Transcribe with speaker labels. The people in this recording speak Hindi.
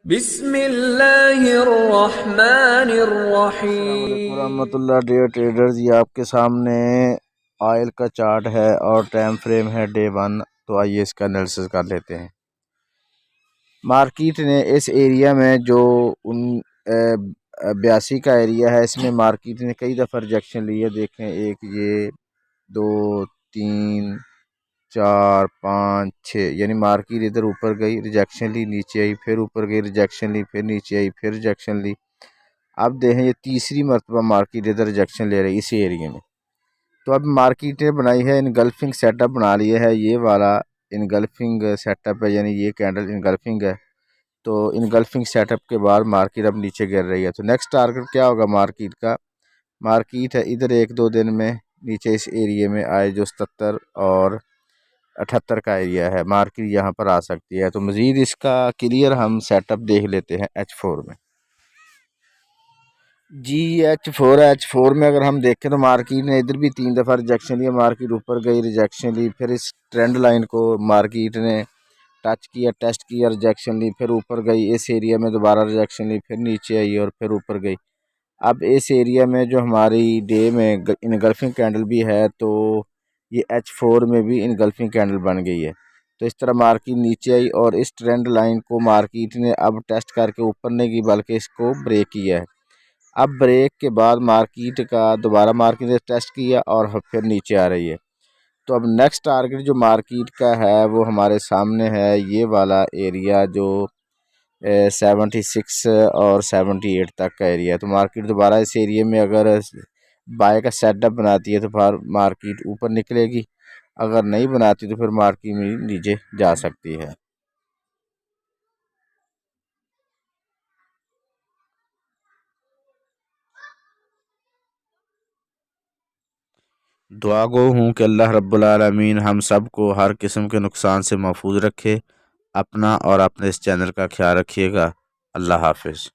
Speaker 1: बिस्मिल्लाहिर्रहमानिर्रहीम।
Speaker 2: रहमतुल्लाह डियर ट्रेडर्स, ये आपके सामने ऑयल का चार्ट है और टाइम फ्रेम है डे 1। तो आइए इसका एनालिसिस कर लेते हैं। मार्केट ने इस एरिया में जो 82 का एरिया है, इसमें मार्केट ने कई दफ़ा रिजेक्शन ली है। देखें, एक ये, दो, तीन, चार, पाँच, छः, यानी मार्केट इधर ऊपर गई, रिजेक्शन ली, नीचे आई, फिर ऊपर गई, रिजेक्शन ली, फिर नीचे आई, फिर रिजेक्शन ली। अब देखें, ये तीसरी मरतबा मार्केट इधर रिजेक्शन ले रही है इसी एरिया में। तो अब मार्केट ने बनाई है, इनगल्फिंग सेटअप बना लिया है। ये वाला इनगल्फिंग सेटअप है, यानी ये कैंडल इनगल्फिंग है। तो इनगल्फिंग सेटअप के बाद मार्केट अब नीचे गिर रही है। तो नेक्स्ट टारगेट क्या होगा मार्केट का? मार्केट है इधर 1-2 दिन में नीचे इस एरिया में आए, जो 77 और 78 का एरिया है, मार्केट यहाँ पर आ सकती है। तो मज़ीद इसका क्लियर हम सेटअप देख लेते हैं H4 में। H4 में अगर हम देखें तो मार्केट ने इधर भी 3 दफ़ा रिजेक्शन लिया, मार्केट ऊपर गई, रिजेक्शन ली, फिर इस ट्रेंड लाइन को मार्केट ने टच किया, टेस्ट किया, रिजेक्शन ली, फिर ऊपर गई, इस एरिया में दोबारा रिजेक्शन ली, फिर नीचे आई और फिर ऊपर गई। अब इस एरिया में जो हमारी डे में इनगल्फिंग कैंडल भी है, तो ये H4 में भी इनगल्फिंग कैंडल बन गई है। तो इस तरह मार्केट नीचे आई और इस ट्रेंड लाइन को मार्केट ने अब टेस्ट करके ऊपर नहीं की, बल्कि इसको ब्रेक किया है। अब ब्रेक के बाद मार्केट का दोबारा मार्केट ने टेस्ट किया और फिर नीचे आ रही है। तो अब नेक्स्ट टारगेट जो मार्केट का है वो हमारे सामने है, ये वाला एरिया जो 76 और 78 तक का एरिया है। तो मार्केट दोबारा इस एरिया में अगर बाय का सेटअप बनाती है तो फिर मार्केट ऊपर निकलेगी, अगर नहीं बनाती तो फिर मार्केट में नीचे जा सकती है। दुआ गो हूँ कि अल्लाह रब्बुल आलमीन हम सब को हर किस्म के नुकसान से महफूज रखे। अपना और अपने इस चैनल का ख्याल रखिएगा। अल्लाह हाफिज़।